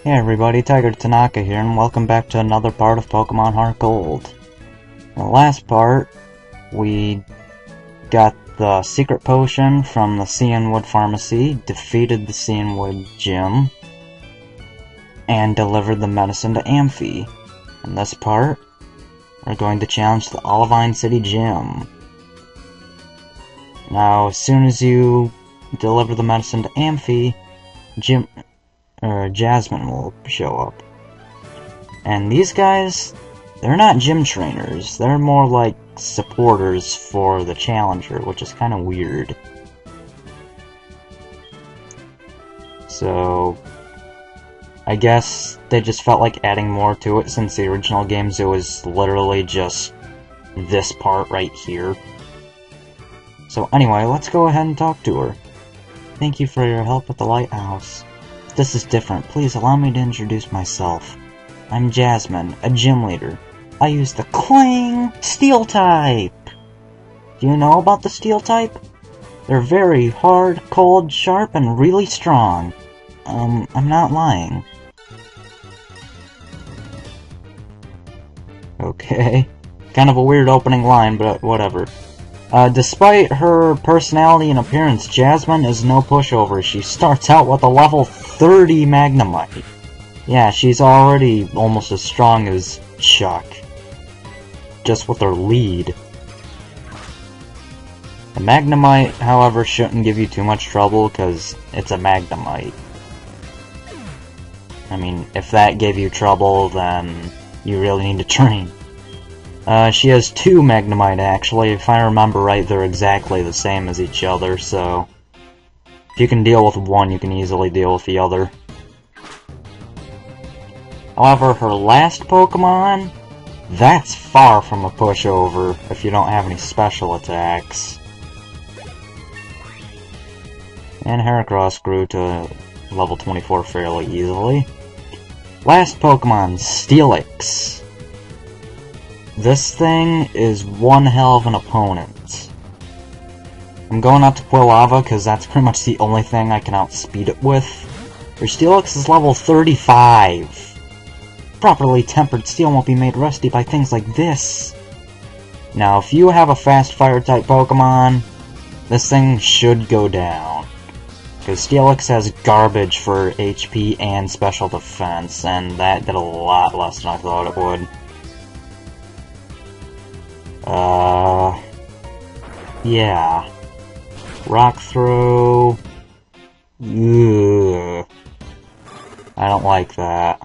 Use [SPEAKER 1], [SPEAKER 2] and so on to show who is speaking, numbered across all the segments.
[SPEAKER 1] Hey everybody, Tigertenaka here, and welcome back to another part of Pokemon Heart Gold. In the last part, we got the secret potion from the Cianwood Pharmacy, defeated the Cianwood Gym, and delivered the medicine to Amphi. In this part, we're going to challenge the Olivine City Gym. Now, as soon as you deliver the medicine to Amphi, Jasmine will show up. And these guys, they're not gym trainers, they're more like supporters for the challenger, which is kind of weird. So, I guess they just felt like adding more to it, since the original games it was literally just this part right here. So anyway, let's go ahead and talk to her. Thank you for your help at the lighthouse. This is different. Please allow me to introduce myself. I'm Jasmine, a gym leader. I use the Clang Steel type! Do you know about the Steel type? They're very hard, cold, sharp, and really strong. I'm not lying. Okay. Kind of a weird opening line, but whatever. Despite her personality and appearance, Jasmine is no pushover. She starts out with a level 30 Magnemite. Yeah, she's already almost as strong as Chuck. Just with her lead. The Magnemite, however, shouldn't give you too much trouble, because it's a Magnemite. I mean, if that gave you trouble, then you really need to train. She has two Magnemite, actually. If I remember right, they're exactly the same as each other, so if you can deal with one, you can easily deal with the other. However, her last Pokemon, that's far from a pushover if you don't have any special attacks. And Heracross grew to level 24 fairly easily. Last Pokemon, Steelix. This thing is one hell of an opponent. I'm going out to Quilava because that's pretty much the only thing I can outspeed it with. Your Steelix is level 35. Properly tempered steel won't be made rusty by things like this. Now, if you have a fast fire-type Pokemon, this thing should go down. Because Steelix has garbage for HP and special defense, and that did a lot less than I thought it would. Yeah. Rock Throw. Ugh. I don't like that.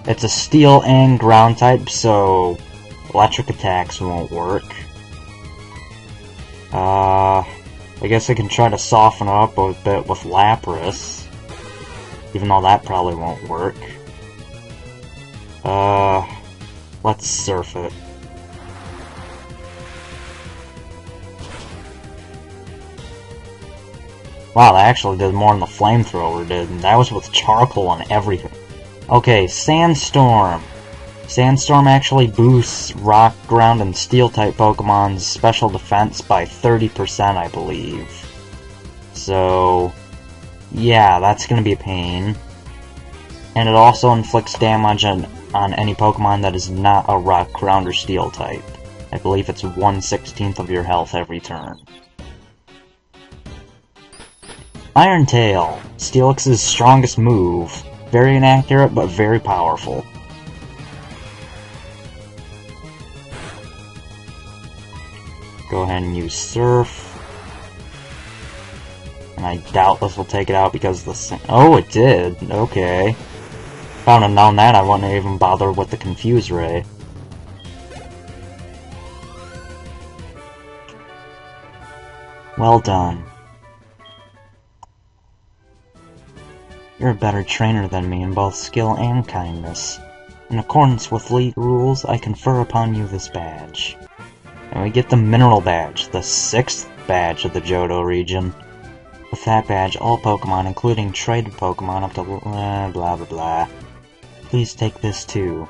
[SPEAKER 1] It's a steel and ground type, so electric attacks won't work. I guess I can try to soften it up a bit with Lapras, even though that probably won't work. Let's surf it. Wow, that actually did more than the flamethrower did, and that was with charcoal and everything. Okay, Sandstorm. Sandstorm actually boosts rock, ground, and steel-type Pokemon's special defense by 30%, I believe. So, yeah, that's gonna be a pain. And it also inflicts damage on any Pokemon that is not a rock, ground, or steel type. I believe it's 1/16 of your health every turn. Iron Tail, Steelix's strongest move. Very inaccurate, but very powerful. Go ahead and use Surf. And I doubt this will take it out because the... Oh, it did! Okay. If I would have known that, I wouldn't have even bothered with the Confuse Ray. Well done. You're a better trainer than me in both skill and kindness. In accordance with league rules, I confer upon you this badge. And we get the Mineral Badge, the 6th badge of the Johto region. With that badge, all Pokemon, including traded Pokemon up to blah blah blah. Please take this too.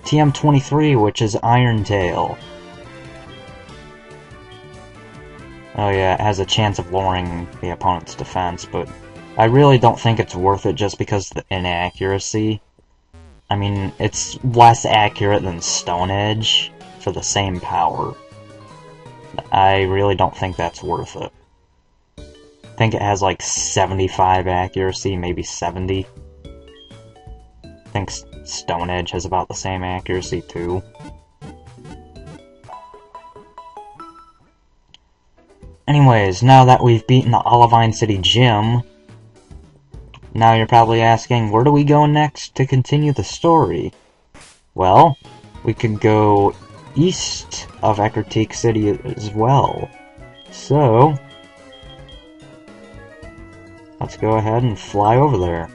[SPEAKER 1] TM23, which is Iron Tail. Oh yeah, it has a chance of lowering the opponent's defense, but I really don't think it's worth it just because of the inaccuracy. I mean, it's less accurate than Stone Edge for the same power. I really don't think that's worth it. I think it has like 75 accuracy, maybe 70. I think Stone Edge has about the same accuracy too. Anyways, now that we've beaten the Olivine City Gym, now you're probably asking, where do we go next to continue the story? Well, we could go east of Tigertenaka City as well. So, let's go ahead and fly over there.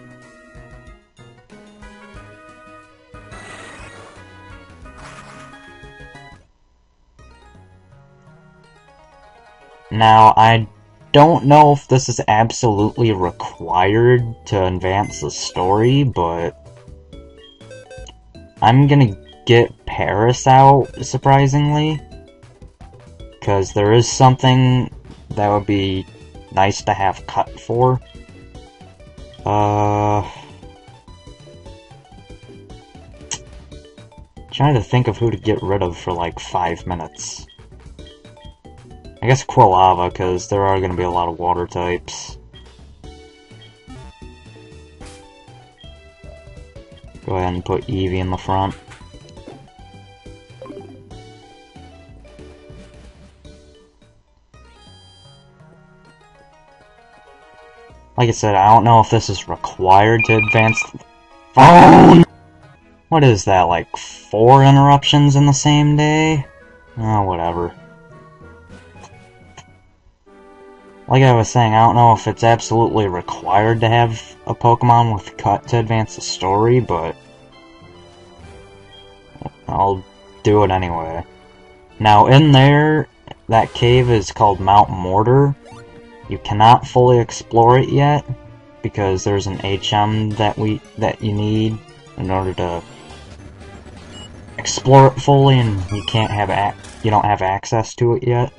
[SPEAKER 1] Now, I don't know if this is absolutely required to advance the story, but I'm gonna get Paris out, surprisingly, because there is something that would be nice to have cut for. Trying to think of who to get rid of for like 5 minutes. I guess Quilava, because there are going to be a lot of water types. Go ahead and put Eevee in the front. Like I said, I don't know if this is required to advance the phone! What is that, like 4 interruptions in the same day? Oh, whatever. Like I was saying, I don't know if it's absolutely required to have a Pokemon with cut to advance the story, but I'll do it anyway. Now, in there, that cave is called Mount Mortar. You cannot fully explore it yet, because there's an HM that you need in order to explore it fully, and you don't have access to it yet.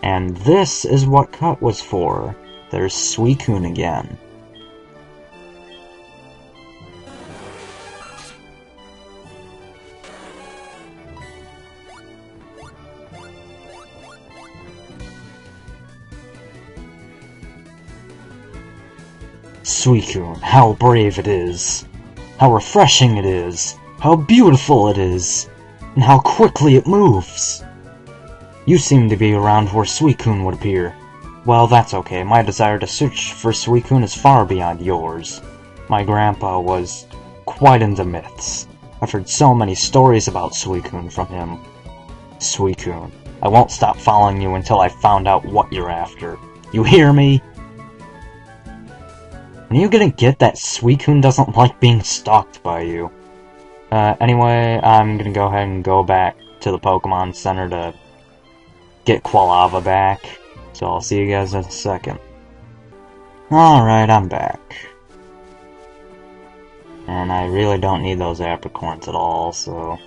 [SPEAKER 1] And this is what cut was for. There's Suicune again. Suicune, how brave it is. How refreshing it is. How beautiful it is. And how quickly it moves. You seem to be around where Suicune would appear. Well, that's okay. My desire to search for Suicune is far beyond yours. My grandpa was quite into myths. I've heard so many stories about Suicune from him. Suicune, I won't stop following you until I've found out what you're after. You hear me? Are you gonna get that Suicune doesn't like being stalked by you? Anyway, I'm gonna go ahead and go back to the Pokemon Center to get Quilava back, so I'll see you guys in a second. Alright, I'm back. And I really don't need those apricorns at all, so...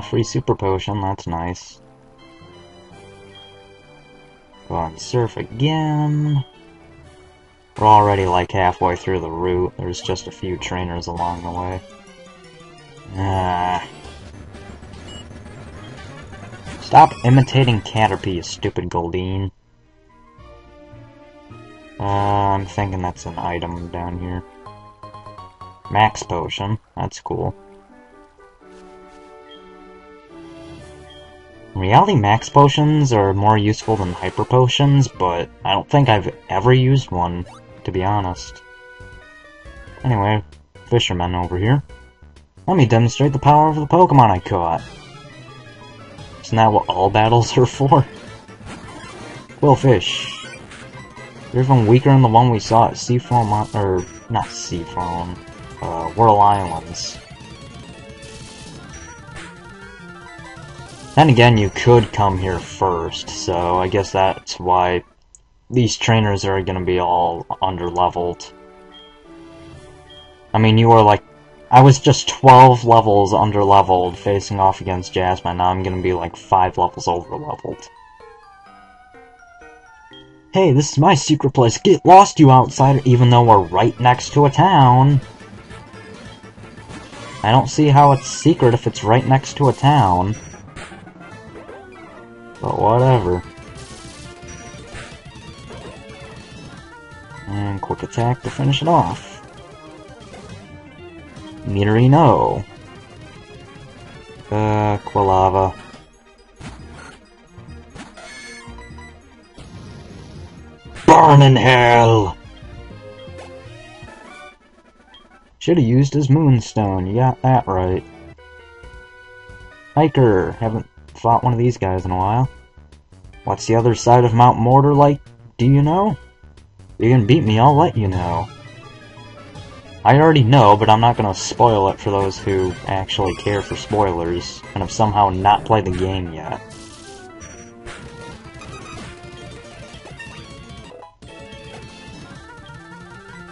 [SPEAKER 1] free super potion, that's nice. Go on, surf again. We're already like halfway through the route, there's just a few trainers along the way. Stop imitating Caterpie, you stupid Goldeen. I'm thinking that's an item down here. Max Potion, that's cool. In reality, Max Potions are more useful than Hyper Potions, but I don't think I've ever used one, to be honest. Anyway, Fisherman over here. Let me demonstrate the power of the Pokemon I caught. Isn't that what all battles are for? Quillfish. You're even weaker than the one we saw at Seafoam, or not Seafoam, Whirl Islands. Then again, you could come here first, so I guess that's why these trainers are gonna be all under-leveled. I mean, you are like... I was just 12 levels under-leveled facing off against Jasmine. Now I'm gonna be like 5 levels over-leveled. Hey, this is my secret place. Get lost, you outsider, even though we're right next to a town. I don't see how it's secret if it's right next to a town. But whatever. And quick attack to finish it off. Meterino. Quilava. Burn in hell! Should've used his Moonstone, you got that right. Hiker, haven't fought one of these guys in a while. What's the other side of Mount Mortar like, do you know? If you can beat me, I'll let you know. I already know, but I'm not gonna spoil it for those who actually care for spoilers, and have somehow not played the game yet.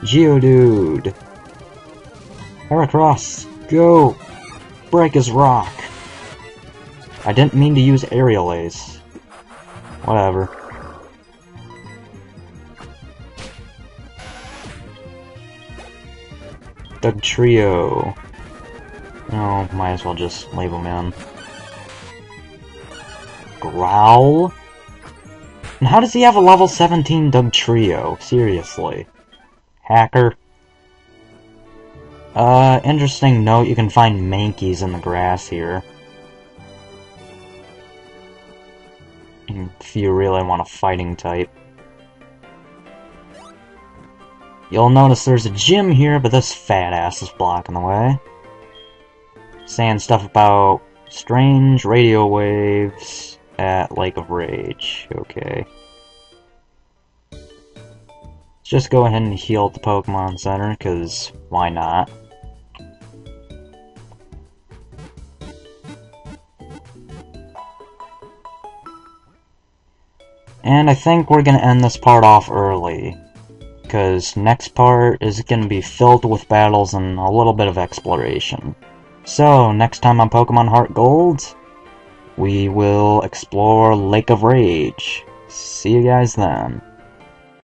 [SPEAKER 1] Geodude! Heracross, go! Break his rock! I didn't mean to use Aerial Ace. Whatever. Dugtrio. Oh, might as well just leave him in. Growl? And how does he have a level 17 Dugtrio? Seriously. Hacker. Interesting note, you can find Mankeys in the grass here. If you really want a fighting type. You'll notice there's a gym here, but this fat ass is blocking the way. Saying stuff about strange radio waves at Lake of Rage. Okay. Let's just go ahead and heal at the Pokemon Center, because why not? And I think we're gonna end this part off early, because next part is gonna be filled with battles and a little bit of exploration. So, next time on Pokemon Heart Gold, we will explore Lake of Rage. See you guys then.